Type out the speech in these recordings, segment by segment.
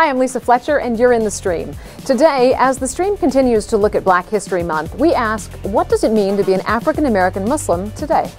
Hi, I'm Lisa Fletcher, and you're in The Stream. Today, as The Stream continues to look at Black History Month, we ask, what does it mean to be an African American Muslim today?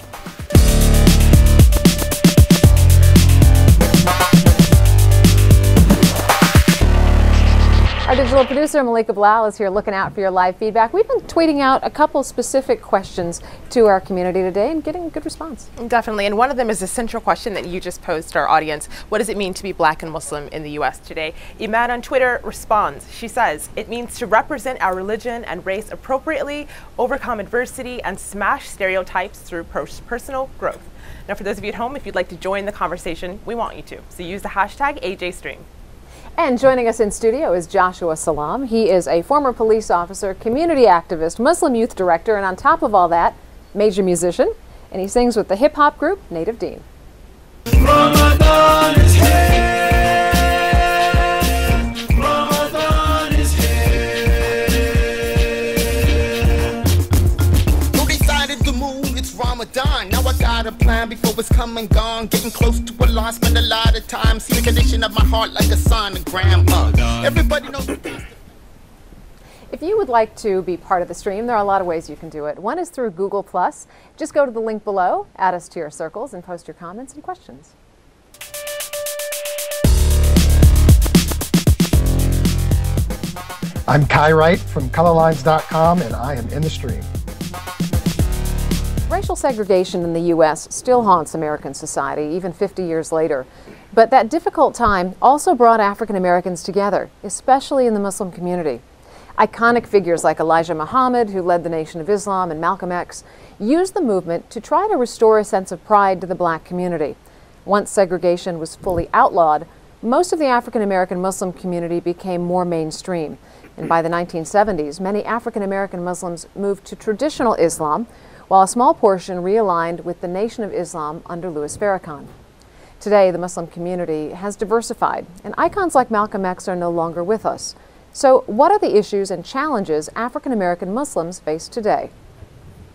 Our digital producer, Malika Bilal, is here looking out for your live feedback. We've been tweeting out a couple specific questions to our community today and getting a good response. Definitely, and one of them is a central question that you just posed to our audience. What does it mean to be Black and Muslim in the U.S. today? Imad on Twitter responds. She says, it means to represent our religion and race appropriately, overcome adversity, and smash stereotypes through personal growth. Now, for those of you at home, if you'd like to join the conversation, we want you to. So use the hashtag AJStream. And joining us in studio is Joshua Salaam. He is a former police officer, community activist, Muslim youth director, and on top of all that, major musician. And he sings with the hip-hop group Native Deen. Ramadan is here. Ramadan is here. Who decided to move? It's Ramadan. Now I got a plan before it's come and gone. Getting close to Allah, spend a lot of time. See the condition of my heart like a sonogram. Everybody knows. If you would like to be part of the stream, there are a lot of ways you can do it. One is through Google+. Just go to the link below, add us to your circles, and post your comments and questions. I'm Kai Wright from colorlines.com, and I am in the stream. Racial segregation in the U.S. still haunts American society, even 50 years later. But that difficult time also brought African Americans together, especially in the Muslim community. Iconic figures like Elijah Muhammad, who led the Nation of Islam, and Malcolm X, used the movement to try to restore a sense of pride to the Black community. Once segregation was fully outlawed, most of the African American Muslim community became more mainstream. And by the 1970s, many African American Muslims moved to traditional Islam, while a small portion realigned with the Nation of Islam under Louis Farrakhan. Today, the Muslim community has diversified, and icons like Malcolm X are no longer with us. So what are the issues and challenges African American Muslims face today?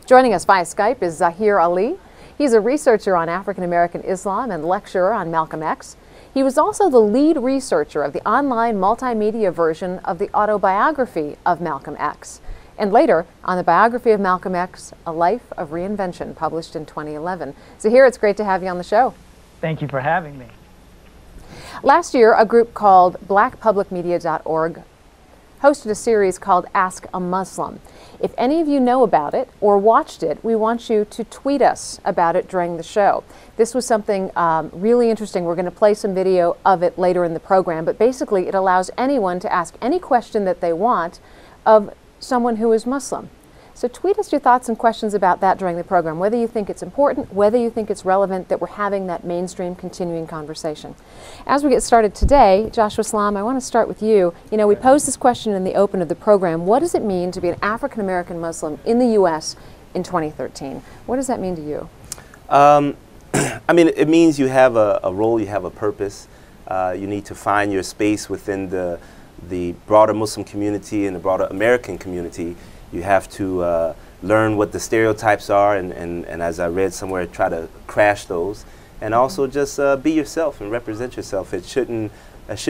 Joining us via Skype is Zahir Ali. He's a researcher on African American Islam and lecturer on Malcolm X. He was also the lead researcher of the online multimedia version of the autobiography of Malcolm X, and later on the biography of Malcolm X, A Life of Reinvention, published in 2011. Zahir, it's great to have you on the show. Thank you for having me. Last year, a group called blackpublicmedia.org hosted a series called Ask a Muslim. If any of you know about it or watched it, we want you to tweet us about it during the show. This was something really interesting. We're going to play some video of it later in the program, but basically it allows anyone to ask any question that they want of someone who is Muslim. So tweet us your thoughts and questions about that during the program, whether you think it's important, whether you think it's relevant that we're having that mainstream continuing conversation. As we get started today, Joshua Salaam, I want to start with you. You know, we posed this question in the open of the program. What does it mean to be an African American Muslim in the U.S. in 2013? What does that mean to you? I mean, it means you have a role, you have a purpose. You need to find your space within the broader Muslim community and the broader American community. You have to learn what the stereotypes are and as I read somewhere, try to crash those. And also just be yourself and represent yourself. It shouldn't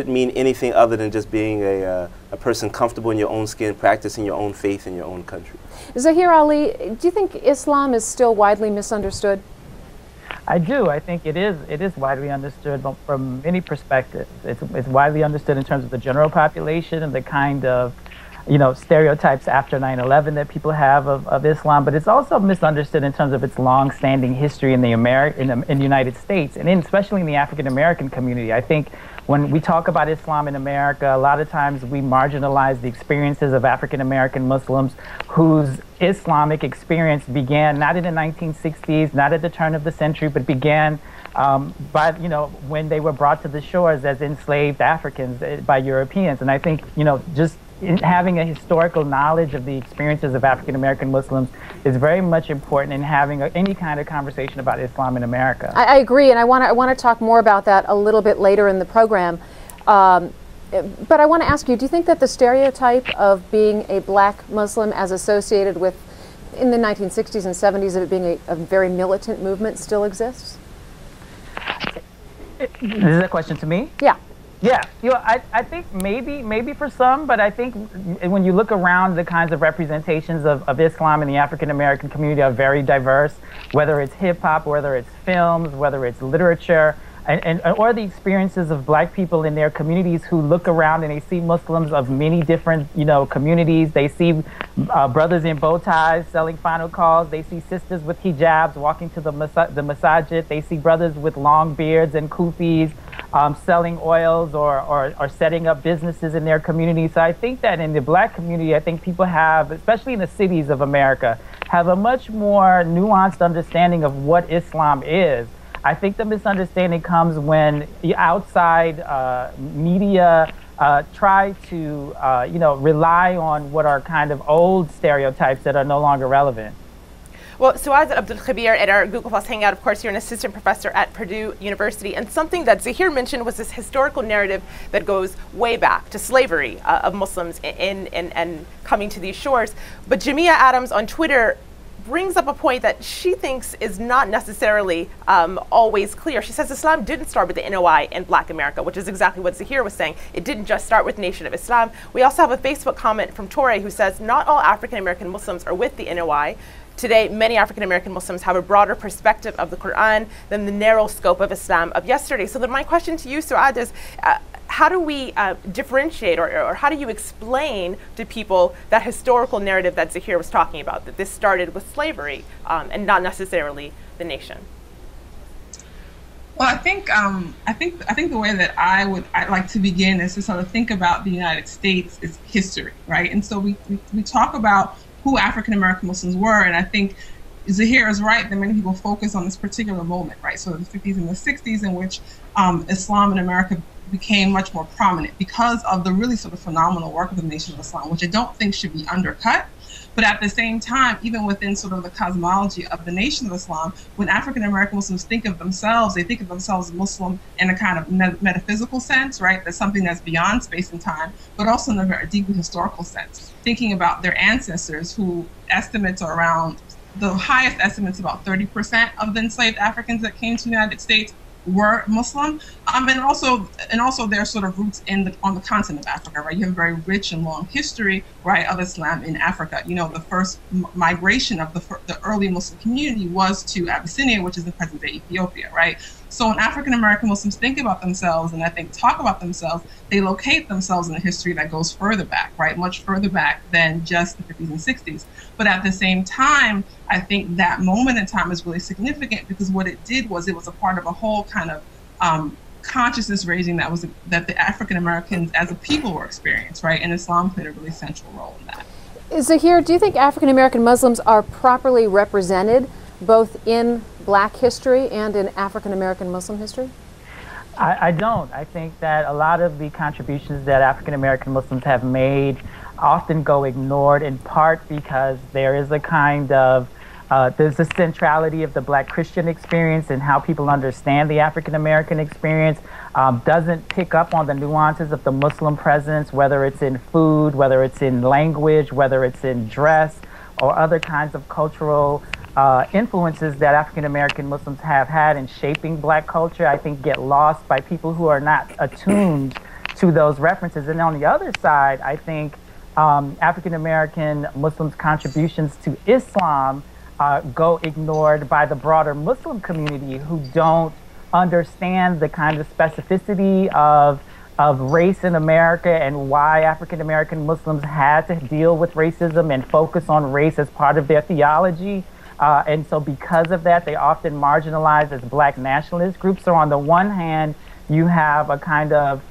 mean anything other than just being a person comfortable in your own skin, practicing your own faith in your own country. Zahir Ali, do you think Islam is still widely misunderstood? I do. I think it is widely understood from many perspectives. It's widely understood in terms of the general population and the kind of stereotypes after 9/11 that people have of Islam, but it's also misunderstood in terms of its long-standing history in the United States, and especially in the African American community. I think when we talk about Islam in America, a lot of times we marginalize the experiences of African American Muslims whose Islamic experience began not in the 1960s, not at the turn of the century, but began when they were brought to the shores as enslaved Africans by Europeans. And I think just having a historical knowledge of the experiences of African American Muslims is very much important in having any kind of conversation about Islam in America. I agree, and I want to talk more about that a little bit later in the program. But I want to ask you, do you think that the stereotype of being a Black Muslim as associated with, in the 1960s and 70s, of it being a very militant movement still exists? Is that a question to me? Yeah. Yeah, I think maybe for some, but I think when you look around, the kinds of representations of Islam in the African American community are very diverse, whether it's hip hop, whether it's films, whether it's literature, or the experiences of Black people in their communities who look around and they see Muslims of many different, communities. They see brothers in bow ties selling final calls. They see sisters with hijabs walking to the masajid. They see brothers with long beards and kufis selling oils or setting up businesses in their community. So I think that in the Black community, I think people have, especially in the cities of America, have a much more nuanced understanding of what Islam is. I think the misunderstanding comes when the outside media try to, rely on what are kind of old stereotypes that are no longer relevant. Well, Suad Abdul Khabir at our Google Plus Hangout, of course, you're an assistant professor at Purdue University, and something that Zahir mentioned was this historical narrative that goes way back to slavery of Muslims and coming to these shores. But Jamia Adams on Twitter brings up a point that she thinks is not necessarily always clear. She says Islam didn't start with the NOI in Black America, which is exactly what Zahir was saying. It didn't just start with Nation of Islam. We also have a Facebook comment from Torre who says, not all African American Muslims are with the NOI. Today, many African American Muslims have a broader perspective of the Quran than the narrow scope of Islam of yesterday. So then my question to you, Suad, is how do we differentiate or how do you explain to people that historical narrative that Zahir was talking about, that this started with slavery and not necessarily the nation? Well, I think the way that I'd like to begin is to sort of think about the United States as history, right? And so we talk about who African American Muslims were, and I think Zahir is right that many people focus on this particular moment, right? So the 50s and the 60s, in which Islam in America became much more prominent because of the really sort of phenomenal work of the Nation of Islam, which I don't think should be undercut. But at the same time, even within sort of the cosmology of the Nation of Islam, when African American Muslims think of themselves, they think of themselves as Muslim in a kind of metaphysical sense, right? That's something that's beyond space and time, but also in a very deeply historical sense. Thinking about their ancestors, who estimates are around, the highest estimates about 30% of the enslaved Africans that came to the United States were Muslim, and also their sort of roots on the continent of Africa, right? You have a very rich and long history, right, of Islam in Africa. The first migration of the early Muslim community was to Abyssinia, which is in present-day Ethiopia, right? So when African American Muslims think about themselves, and I think talk about themselves, they locate themselves in a history that goes further back, right? Much further back than just the 50s and 60s. But at the same time, I think that moment in time is really significant because what it did was it was a part of a whole kind of consciousness raising that the African Americans as a people were experiencing, right? And Islam played a really central role in that. Zahir, do you think African American Muslims are properly represented both in Black history and in African American Muslim history? I don't. I think that a lot of the contributions that African American Muslims have made often go ignored, in part because there is a kind of there's a centrality of the Black Christian experience and how people understand the African American experience doesn't pick up on the nuances of the Muslim presence, whether it's in food, whether it's in language, whether it's in dress, or other kinds of cultural influences that African American Muslims have had in shaping Black culture, I think get lost by people who are not attuned to those references. And on the other side, I think African American Muslims' contributions to Islam go ignored by the broader Muslim community, who don't understand the kind of specificity of race in America and why African American Muslims had to deal with racism and focus on race as part of their theology. And so because of that, they often marginalized as Black nationalist groups. So on the one hand, you have a kind of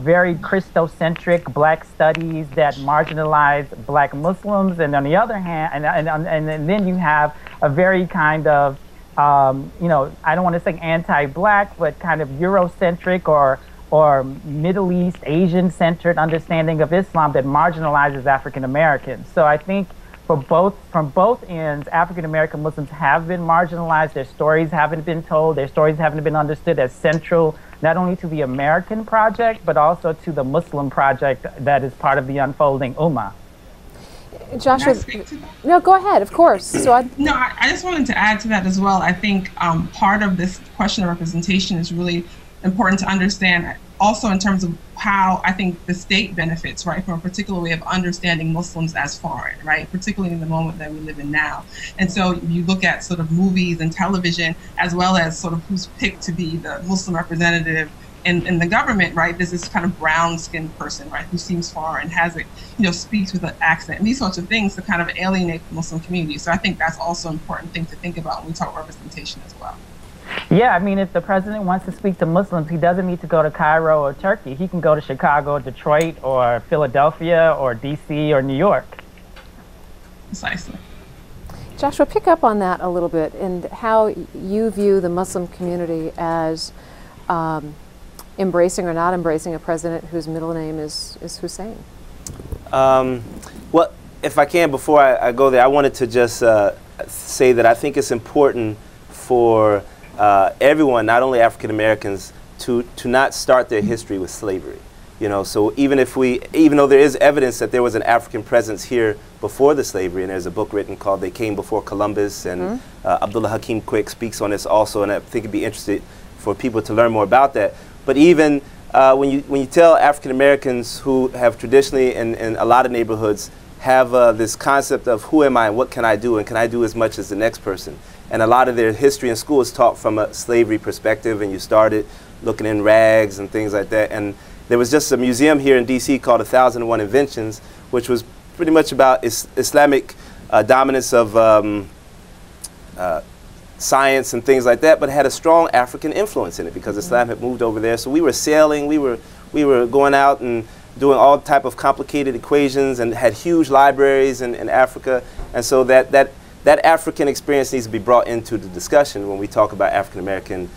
very Christocentric Black studies that marginalize Black Muslims, and on the other hand, and then you have a very kind of, I don't want to say anti-Black, but kind of Eurocentric or Middle East, Asian-centered understanding of Islam that marginalizes African Americans. So I think from both ends, African American Muslims have been marginalized. Their stories haven't been told. Their stories haven't been understood as central, not only to the American project, but also to the Muslim project that is part of the unfolding Ummah. Joshua, no, go ahead, of course. So I just wanted to add to that as well. I think part of this question of representation is really important to understand also in terms of how I think the state benefits, right, from a particular way of understanding Muslims as foreign, right, particularly in the moment that we live in now. And so you look at sort of movies and television, as well as sort of who's picked to be the Muslim representative in the government, right? There's this kind of brown-skinned person, right, who seems foreign, has it, speaks with an accent, and these sorts of things to kind of alienate the Muslim community. So I think that's also an important thing to think about when we talk representation as well. Yeah, I mean, if the president wants to speak to Muslims, he doesn't need to go to Cairo or Turkey. He can go to Chicago, Detroit, or Philadelphia, or D.C., or New York. Precisely. Joshua, pick up on that a little bit and how you view the Muslim community as embracing or not embracing a president whose middle name is Hussein. Well, if I can, before I go there, I wanted to just say that I think it's important for everyone, not only African Americans, to not start their history with slavery. So even though there is evidence that there was an African presence here before the slavery, and there's a book written called They Came Before Columbus, and Abdullah Hakim Quick speaks on this also, and I think it'd be interesting for people to learn more about that. But even when you tell African Americans who have traditionally in a lot of neighborhoods have this concept of who am I and what can I do, and can I do as much as the next person, and a lot of their history in school is taught from a slavery perspective, and you started looking in rags and things like that. And there was just a museum here in D.C. called 1001 Inventions, which was pretty much about Islamic dominance of science and things like that, but had a strong African influence in it because Islam had moved over there. So we were sailing, we were going out and doing all type of complicated equations, and had huge libraries in Africa. And so that African experience needs to be brought into the discussion when we talk about African American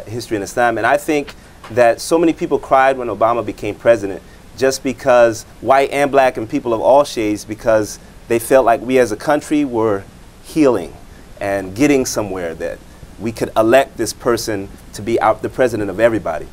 history in Islam. And I think that so many people cried when Obama became president, just because white and black and people of all shades, because they felt like we as a country were healing and getting somewhere, that we could elect this person to be the president of everybody.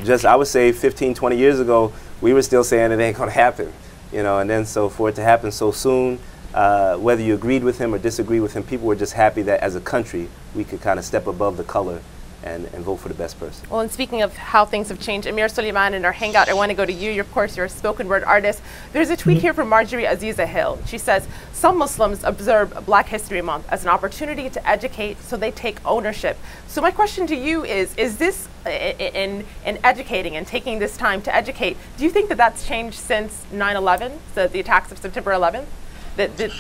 Just, I would say 15, 20 years ago, we were still saying it ain't gonna happen, and then so for it to happen so soon, whether you agreed with him or disagreed with him, people were just happy that as a country, we could kind of step above the color and vote for the best person. Well, and speaking of how things have changed, Amir Suleiman, in our hangout, I want to go to you. Of course, you're a spoken word artist. There's a tweet here from Marjorie Aziza Hill. She says, some Muslims observe Black History Month as an opportunity to educate, so they take ownership. So my question to you is this, in educating and taking this time to educate, do you think that that's changed since 9/11, so the attacks of September 11th? That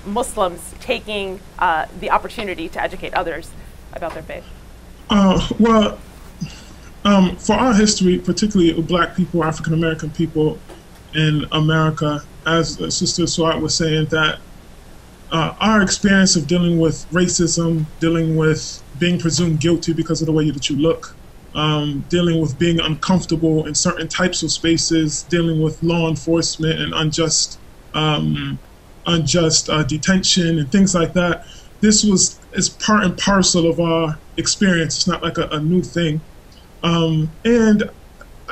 Muslims taking the opportunity to educate others about their faith? Well, for our history, particularly Black people, African American people in America, as Sister Suat was saying, that our experience of dealing with racism, dealing with being presumed guilty because of the way that you look, dealing with being uncomfortable in certain types of spaces, dealing with law enforcement and unjust detention and things like that. This is part and parcel of our experience. It's not like a new thing. And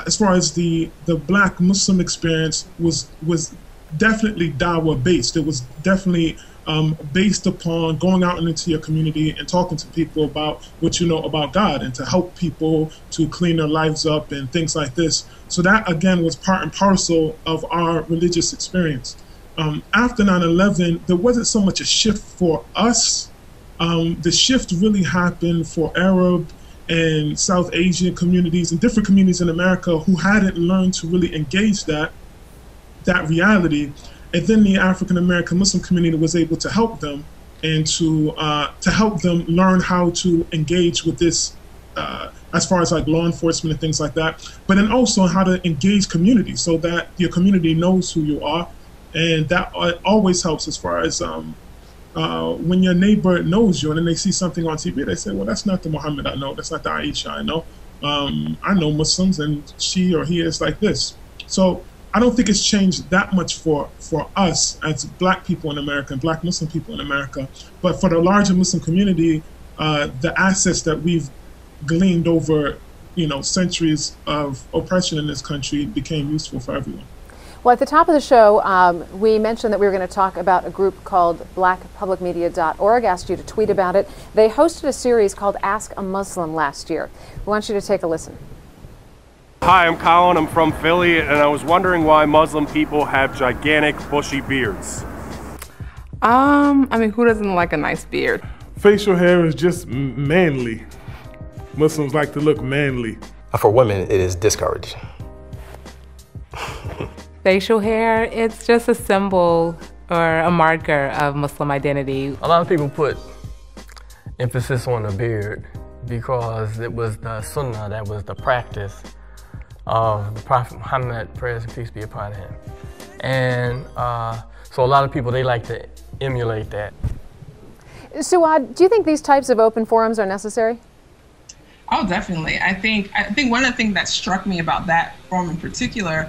as far as the Black Muslim experience was definitely Dawah based. It was definitely based upon going out into your community and talking to people about what you know about God, and to help people to clean their lives up and things like this. So that, again, was part and parcel of our religious experience. After 9/11, there wasn't so much a shift for us. The shift really happened for Arab and South Asian communities and different communities in America who hadn't learned to really engage that reality. And then the African American Muslim community was able to help them, and to help them learn how to engage with this, as far as like law enforcement and things like that, but then also how to engage community so that your community knows who you are. And that always helps as far as when your neighbor knows you and then they see something on TV, they say, well, that's not the Muhammad I know, that's not the Aisha I know. I know Muslims and she or he is like this. So I don't think it's changed that much for us as Black people in America and Black Muslim people in America. But for the larger Muslim community, the assets that we've gleaned over centuries of oppression in this country became useful for everyone. Well, at the top of the show, we mentioned that we were going to talk about a group called blackpublicmedia.org, asked you to tweet about it. They hosted a series called Ask a Muslim last year. We want you to take a listen. Hi, I'm Colin. I'm from Philly, and I was wondering why Muslim people have gigantic, bushy beards. I mean, who doesn't like a nice beard? Facial hair is just manly. Muslims like to look manly. For women, it is discouraged. Facial hair, it's just a symbol or a marker of Muslim identity. A lot of people put emphasis on the beard because it was the sunnah, that was the practice of the Prophet Muhammad, praise and peace be upon him. And so a lot of people, they like to emulate that. Suad, do you think these types of open forums are necessary? Oh, definitely. I think one of the things that struck me about that forum in particular,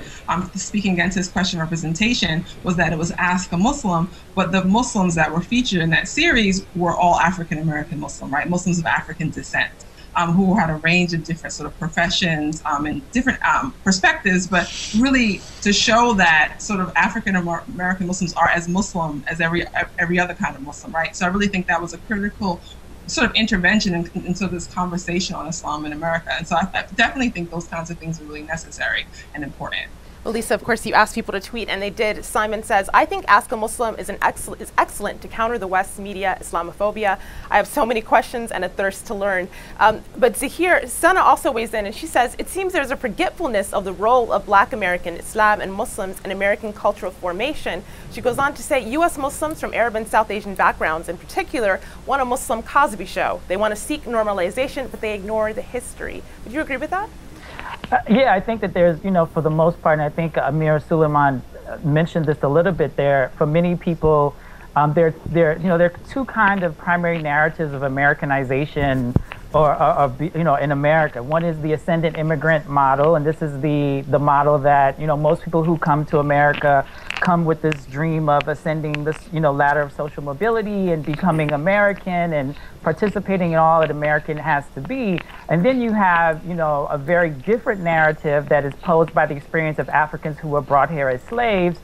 speaking against this question of representation, was that it was Ask a Muslim, but the Muslims that were featured in that series were all African-American Muslim, right? Muslims of African descent, who had a range of different sort of professions and different perspectives, but really to show that sort of African-American Muslims are as Muslim as every other kind of Muslim, right? So I really think that was a critical sort of intervention in sort of this conversation on Islam in America. And so I definitely think those kinds of things are really necessary and important. Well, Lisa, of course, you asked people to tweet, and they did. Simon says, I think Ask a Muslim is excellent to counter the West's media Islamophobia. I have so many questions and a thirst to learn. But Zahir, Sana also weighs in, and she says, it seems there's a forgetfulness of the role of Black American Islam and Muslims in American cultural formation. She goes on to say, U.S. Muslims from Arab and South Asian backgrounds in particular want a Muslim Cosby show. They want to seek normalization, but they ignore the history. Would you agree with that? Yeah, I think that there's, for the most part, and I think Amir Suleiman mentioned this a little bit there, for many people, there are two kind of primary narratives of Americanization in America. One is the ascendant immigrant model, and this is the model that, most people who come to America come with this dream of ascending this, ladder of social mobility and becoming American and participating in all that American has to be. And then you have, a very different narrative that is posed by the experience of Africans who were brought here as slaves,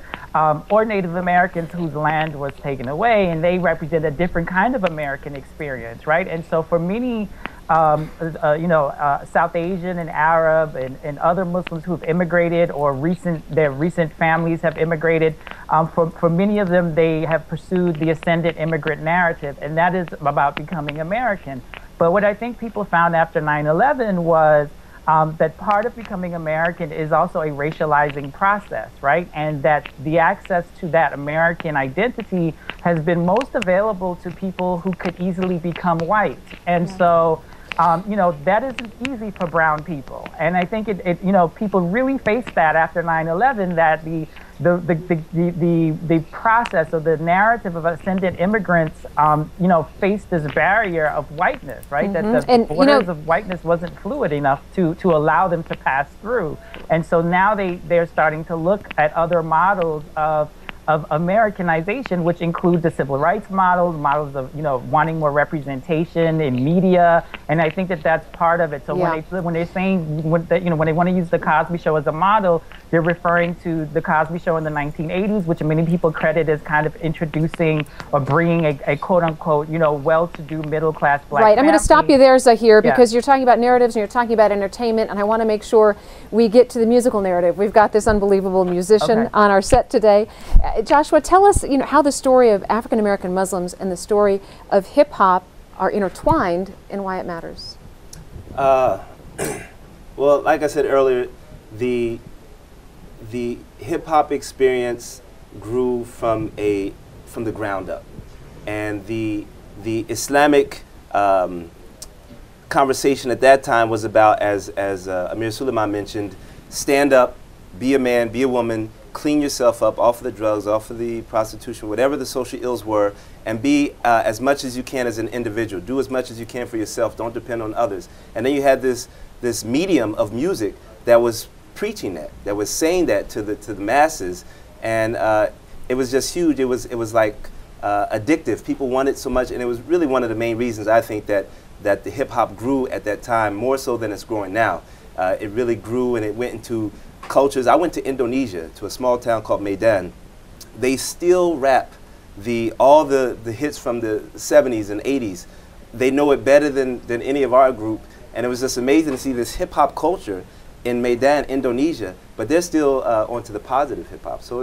or Native Americans whose land was taken away, and they represent a different kind of American experience, right? And so for many, South Asian and Arab and other Muslims who've immigrated or their recent families have immigrated, for many of them, they have pursued the ascendant immigrant narrative, and that is about becoming American. But what I think people found after 9/11 was that part of becoming American is also a racializing process, right? And that the access to that American identity has been most available to people who could easily become white. And so, that isn't easy for brown people. And I think people really faced that after 9/11, that the process or the narrative of ascendant immigrants, faced this barrier of whiteness, right? Mm-hmm. That the borders of whiteness wasn't fluid enough to allow them to pass through. And so now they're starting to look at other models of Americanization, which includes the civil rights models of, wanting more representation in media. And I think that that's part of it. So when they're saying, when they want to use the Cosby Show as a model, they're referring to the Cosby Show in the 1980s, which many people credit as kind of introducing or bringing a quote unquote, well-to-do middle-class Black family. I'm going to stop you there, Zahir, because you're talking about narratives and you're talking about entertainment, and I want to make sure we get to the musical narrative. We've got this unbelievable musician on our set today. Joshua, tell us, how the story of African-American Muslims and the story of hip-hop are intertwined and why it matters. Well, like I said earlier, the hip-hop experience grew from the ground up, and the Islamic conversation at that time was about, as Amir Suleiman mentioned, stand up, be a man, be a woman, clean yourself up, off of the drugs, off of the prostitution, whatever the social ills were, and be as much as you can as an individual. Do as much as you can for yourself. Don't depend on others. And then you had this medium of music that was preaching that was saying that to the masses, and it was just huge. It was like addictive. People wanted so much, and it was really one of the main reasons I think that the hip hop grew at that time more so than it's growing now. It really grew, and it went into cultures. I went to Indonesia, to a small town called Medan. They still rap all the hits from the 70s and 80s. They know it better than any of our group. And it was just amazing to see this hip-hop culture in Medan, Indonesia, but they're still onto the positive hip-hop. So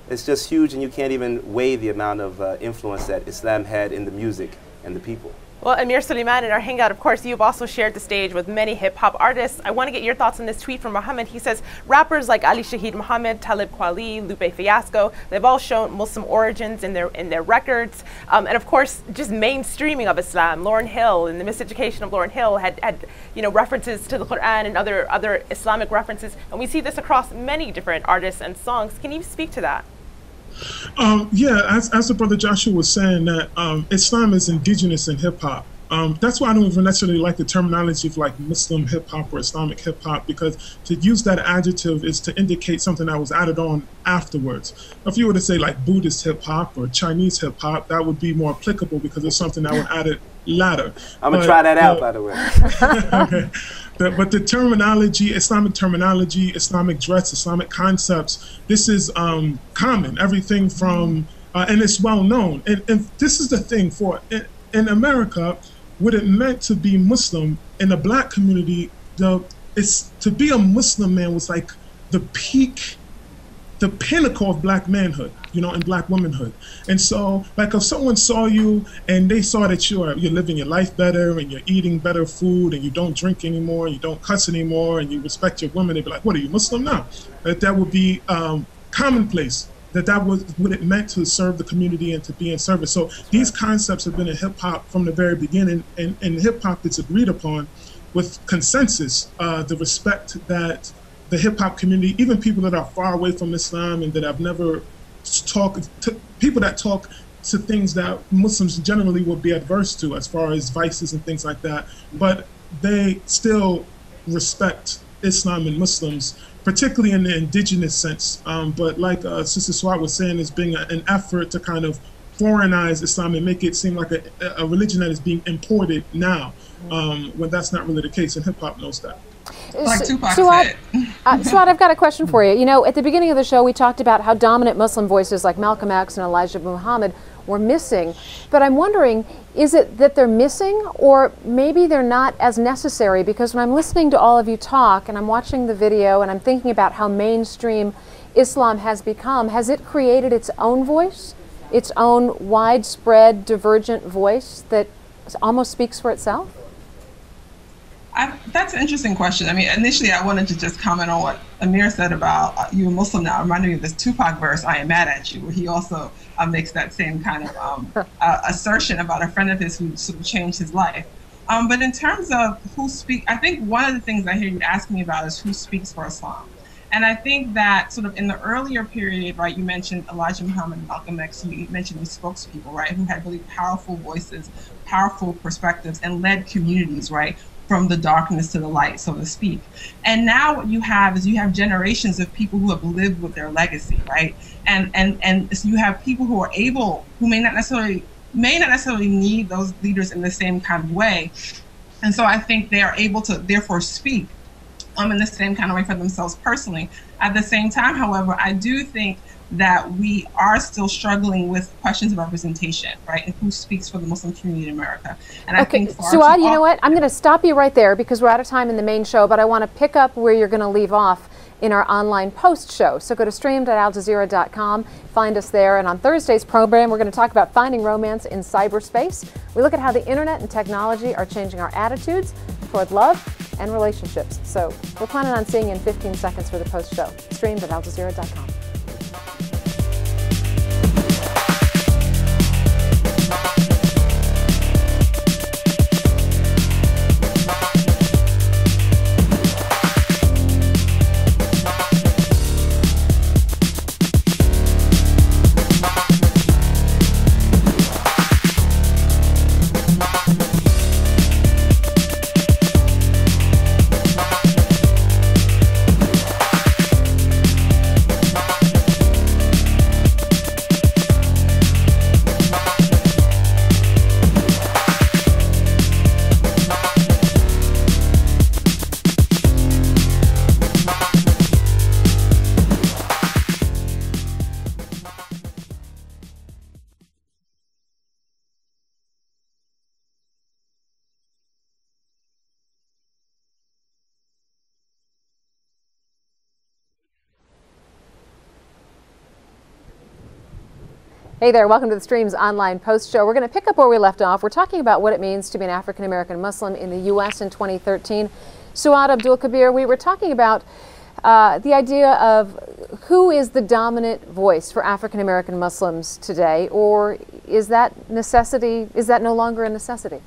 it's just huge, and you can't even weigh the amount of influence that Islam had in the music and the people. Well, Amir Suleiman, in our Hangout, of course, you've also shared the stage with many hip-hop artists. I want to get your thoughts on this tweet from Muhammad. He says, rappers like Ali Shaheed Muhammad, Talib Kweli, Lupe Fiasco, they've all shown Muslim origins in their records. And of course, just mainstreaming of Islam. Lauryn Hill, and the miseducation of Lauryn Hill had references to the Quran and other Islamic references. And we see this across many different artists and songs. Can you speak to that? Yeah, as the brother Joshua was saying, that Islam is indigenous in hip hop. That's why I don't even necessarily like the terminology of like Muslim hip hop or Islamic hip hop, because to use that adjective is to indicate something that was added on afterwards. If you were to say like Buddhist hip hop or Chinese hip hop, that would be more applicable because it's something that was added later. I'm gonna try that out, by the way. Okay. But the terminology, Islamic dress, Islamic concepts, this is common. Everything from, and it's well known. And this is the thing in America, what it meant to be Muslim in the black community, to be a Muslim man was like the peak, the pinnacle of black manhood, and black womanhood. And so, like, if someone saw you and they saw that you're living your life better and you're eating better food and you don't drink anymore, you don't cuss anymore, and you respect your women, they'd be like, "What, are you Muslim now?" That would be commonplace. That was what it meant to serve the community and to be in service. So these concepts have been in hip hop from the very beginning, and hip hop is agreed upon with consensus, the respect that the hip hop community, even people that are far away from Islam and that have never people that talk to things that Muslims generally would be adverse to, as far as vices and things like that, but they still respect Islam and Muslims, particularly in the indigenous sense. But like Sister Swat was saying, it's being an effort to kind of foreignize Islam and make it seem like a religion that is being imported now, when that's not really the case, and hip hop knows that. Like Tupac said. Swat, I've got a question for you. At the beginning of the show, we talked about how dominant Muslim voices like Malcolm X and Elijah Muhammad were missing. But I'm wondering, is it that they're missing, or maybe they're not as necessary? Because when I'm listening to all of you talk and I'm watching the video and I'm thinking about how mainstream Islam has become, has it created its own voice, its own widespread, divergent voice that almost speaks for itself? That's an interesting question. I mean, initially I wanted to just comment on what Amir said about you a Muslim now. It reminded me of this Tupac verse, "I am mad at you," where he also makes that same kind of assertion about a friend of his who sort of changed his life. But in terms of who speaks, I think one of the things I hear you asking me about is who speaks for Islam. And I think that sort of in the earlier period, right, you mentioned Elijah Muhammad and Malcolm X, you mentioned these spokespeople, right, who had really powerful voices, powerful perspectives, and led communities, right, from the darkness to the light, so to speak. And now what you have is you have generations of people who have lived with their legacy, right? And so you have people who are able, who may not necessarily need those leaders in the same kind of way. And so I think they are able to therefore speak in the same kind of way for themselves personally. At the same time, however, I do think that we are still struggling with questions of representation, right? And who speaks for the Muslim community in America. And I think Suad, you know what? I'm going to stop you right there because we're out of time in the main show, but I want to pick up where you're going to leave off in our online post show. So go to stream.aljazeera.com, find us there. And on Thursday's program, we're going to talk about finding romance in cyberspace. We look at how the internet and technology are changing our attitudes toward love and relationships. So we're planning on seeing you in 15 seconds for the post show. Stream.aljazeera.com. Hey there, welcome to the Stream's online post show. We're going to pick up where we left off. We're talking about what it means to be an African-American Muslim in the U.S. in 2013. Suad Abdul Kabir, we were talking about the idea of who is the dominant voice for African-American Muslims today, or is that no longer a necessity?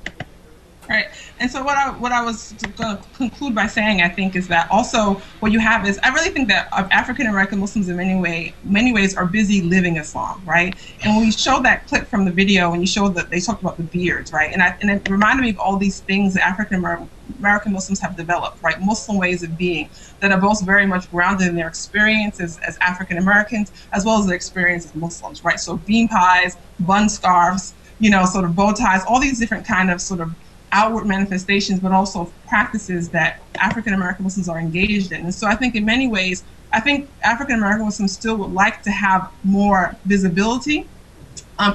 Right. And so what I was going to conclude by saying, I think, is that also what you have is, I really think that African-American Muslims in many ways are busy living Islam, right? And when you show that clip from the video, and you show that they talked about the beards, right? And it reminded me of all these things that African-American Muslims have developed, right? Muslim ways of being that are both very much grounded in their experiences as African-Americans, as well as their experience as Muslims, right? So bean pies, bun scarves, sort of bow ties, all these different kind of sort of outward manifestations, but also practices that African-American Muslims are engaged in. And so I think in many ways, African-American Muslims still would like to have more visibility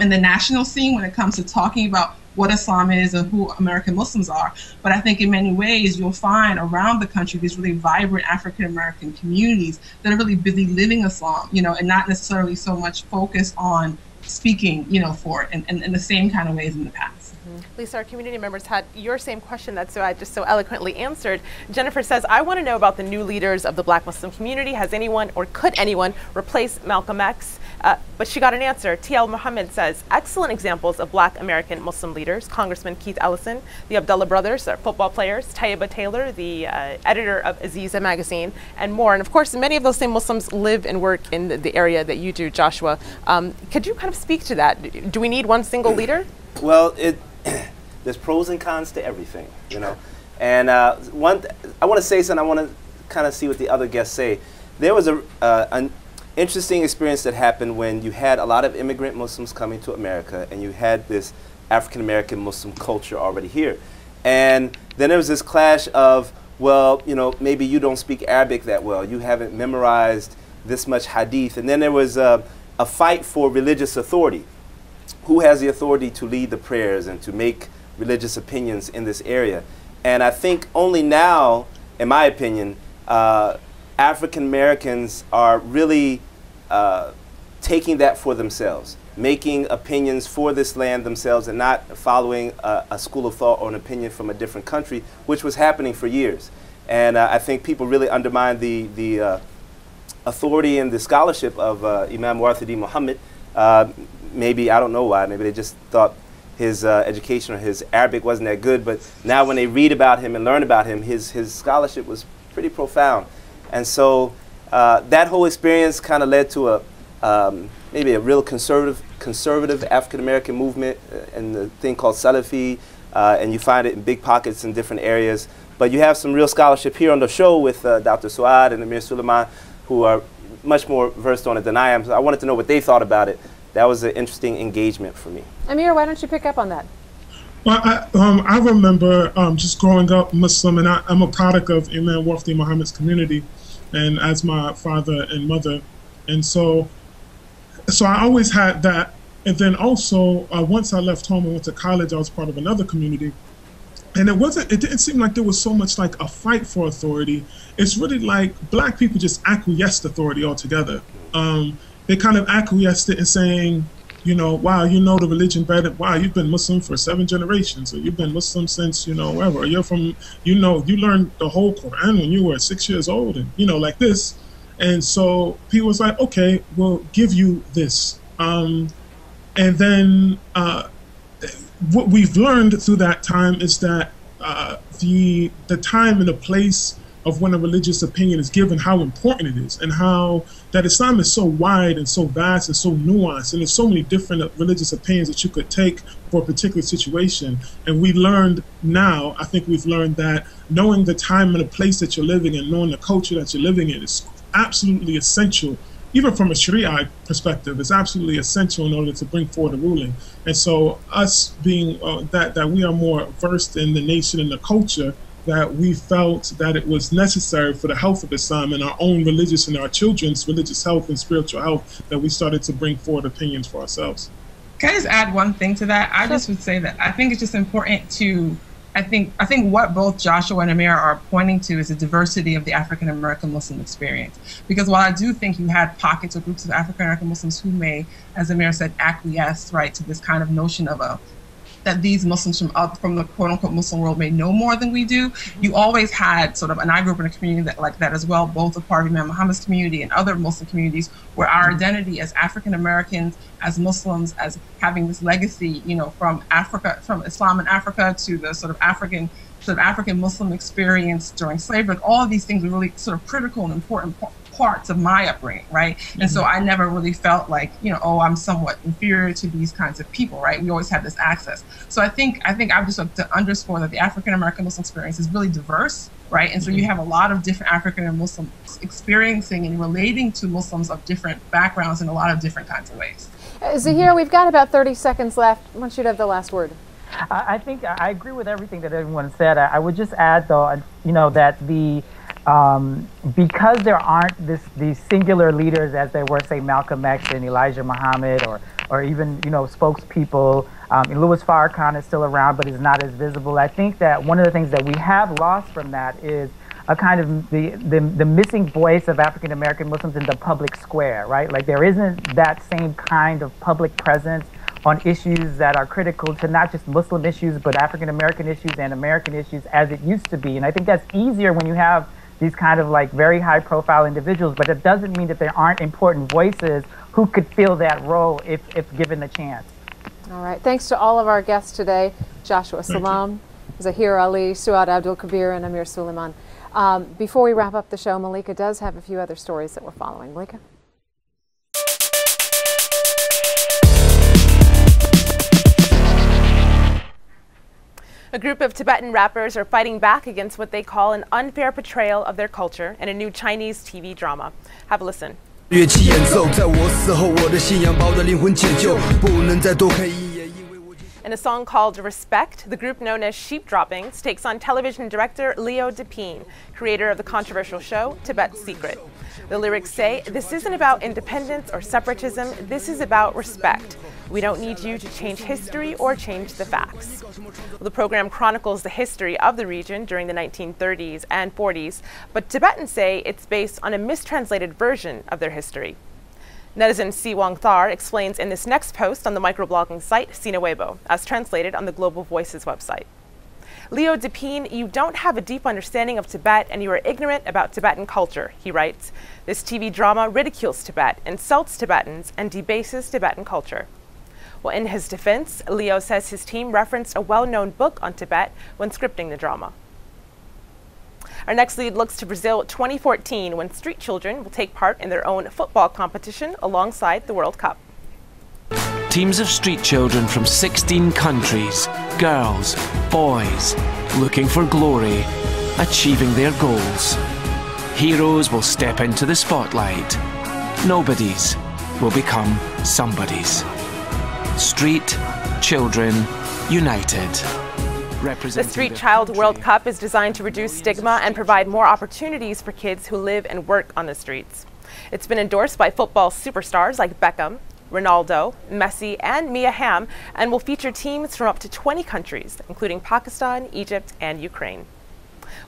in the national scene when it comes to talking about what Islam is and who American Muslims are. But I think in many ways, you'll find around the country these really vibrant African-American communities that are really busy living Islam, and not necessarily so much focused on speaking, for it in the same kind of ways in the past. Lisa, our community members had your same question that Suad just so eloquently answered. Jennifer says, I want to know about the new leaders of the Black Muslim community. Has anyone, or could anyone, replace Malcolm X? But she got an answer. T.L. Muhammad says, excellent examples of Black American Muslim leaders. Congressman Keith Ellison, the Abdullah brothers, football players, Tayyiba Taylor, the editor of Aziza magazine, and more. And of course, many of those same Muslims live and work in the area that you do, Joshua. Could you kind of speak to that? Do we need one single leader? Well, there's pros and cons to everything, And I want to say something. I want to kind of see what the other guests say. There was an interesting experience that happened when you had a lot of immigrant Muslims coming to America, and you had this African-American Muslim culture already here. And then there was this clash of, well, maybe you don't speak Arabic that well. You haven't memorized this much hadith. And then there was a fight for religious authority. Who has the authority to lead the prayers and to make religious opinions in this area? And I think only now, in my opinion, African Americans are really taking that for themselves, making opinions for this land themselves, and not following a school of thought or an opinion from a different country, which was happening for years. And I think people really undermine the authority and the scholarship of Imam Warthidi Muhammad. Maybe, I don't know why, maybe they just thought his education or his Arabic wasn't that good, but now when they read about him and learn about him, his scholarship was pretty profound. And so that whole experience kind of led to maybe a real conservative African-American movement and the thing called Salafi, and you find it in big pockets in different areas. But you have some real scholarship here on the show with Dr. Suad and Amir Suleiman, who are much more versed on it than I am. So I wanted to know what they thought about it. That was an interesting engagement for me. Amir, why don't you pick up on that? Well, I remember just growing up Muslim, and I'm a product of Imam Warthidi Muhammad's community, and as my father and mother. And so I always had that. And then also, once I left home and went to college, I was part of another community. And it didn't seem like there was so much like a fight for authority. It's really like Black people just acquiesced authority altogether. They kind of acquiesced it in saying, wow, the religion better. Wow, you've been Muslim for 7 generations, or you've been Muslim since, wherever. Or you're from, you learned the whole Quran when you were 6 years old, and, like this. And so people was like, okay, we'll give you this. And then what we've learned through that time is that the time and the place of when a religious opinion is given, how important it is, and how that Islam is so wide and so vast and so nuanced, and there's so many different religious opinions that you could take for a particular situation. And we learned now, I think we've learned that knowing the time and the place that you're living in, knowing the culture that you're living in, is absolutely essential. Even from a Sharia perspective, it's absolutely essential in order to bring forward a ruling. And so us being that we are more versed in the nation and the culture, that we felt that it was necessary for the health of Islam and our own religious and our children's religious health and spiritual health, that we started to bring forward opinions for ourselves. Can I just add one thing to that? I just would say that I think it's just important to I think what both Joshua and Amir are pointing to is the diversity of the African American Muslim experience. Because while I do think you had pockets or groups of African American Muslims who may, as Amir said, acquiesce, right, to this kind of notion of that these Muslims from the quote-unquote Muslim world may know more than we do, you always had sort of, and I grew up in a community that like that as well, both a part of Imam Muhammad's community and other Muslim communities, where our identity as African Americans, as Muslims, as having this legacy, you know, from Africa, from Islam in Africa to the sort of African Muslim experience during slavery, all of these things are really sort of critical and important parts of my upbringing, right? And so I never really felt like, you know, oh, I'm somewhat inferior to these kinds of people, right? We always had this access. So I think I just like to underscore that the African American Muslim experience is really diverse, right? And so you have a lot of different African and Muslims experiencing and relating to Muslims of different backgrounds in a lot of different kinds of ways. Zahir, we've got about 30 seconds left. I want you to have the last word. I think I agree with everything that everyone said. I would just add, though, you know, that because there aren't these singular leaders as there were, say, Malcolm X and Elijah Muhammad, or even, you know, spokespeople. Louis Farrakhan is still around, but is not as visible. I think that one of the things that we have lost from that is a kind of the missing voice of African American Muslims in the public square, right? Like there isn't that same kind of public presence on issues that are critical to not just Muslim issues, but African American issues and American issues as it used to be. And I think that's easier when you have these kind of like very high profile individuals, but it doesn't mean that there aren't important voices who could fill that role if given the chance. All right, thanks to all of our guests today, Joshua Salaam, Zahir Ali, Suad Abdul Kabir, and Amir Suleiman. Before we wrap up the show, Malika does have a few other stories that we're following. Malika? A group of Tibetan rappers are fighting back against what they call an unfair portrayal of their culture in a new Chinese TV drama. Have a listen. In a song called Respect, the group known as Sheep Droppings takes on television director Leo Depine, creator of the controversial show Tibet's Secret. The lyrics say, "This isn't about independence or separatism, this is about respect. We don't need you to change history or change the facts." Well, the program chronicles the history of the region during the 1930s and 40s, but Tibetans say it's based on a mistranslated version of their history. Netizen Si Wang Thar explains in this next post on the microblogging site Sina Weibo, as translated on the Global Voices website. Leo Depine, you don't have a deep understanding of Tibet and you are ignorant about Tibetan culture, he writes. This TV drama ridicules Tibet, insults Tibetans, and debases Tibetan culture. Well, in his defense, Leo says his team referenced a well-known book on Tibet when scripting the drama. Our next lead looks to Brazil 2014, when street children will take part in their own football competition alongside the World Cup. Teams of street children from 16 countries, girls, boys, looking for glory, achieving their goals. Heroes will step into the spotlight. Nobodies will become somebodies. Street children united. The Street Child World Cup is designed to reduce stigma and provide more opportunities for kids who live and work on the streets. It's been endorsed by football superstars like Beckham, Ronaldo, Messi, and Mia Hamm, and will feature teams from up to 20 countries, including Pakistan, Egypt, and Ukraine.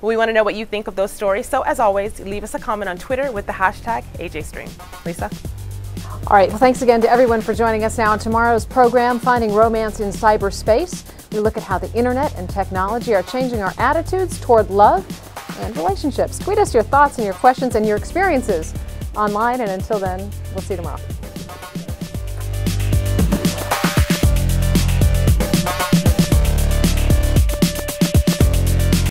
We want to know what you think of those stories, so as always, leave us a comment on Twitter with the hashtag AJStream. Lisa? All right, well, thanks again to everyone for joining us now on tomorrow's program, Finding Romance in Cyberspace. We look at how the internet and technology are changing our attitudes toward love and relationships. Tweet us your thoughts and your questions and your experiences online, and until then, we'll see you tomorrow.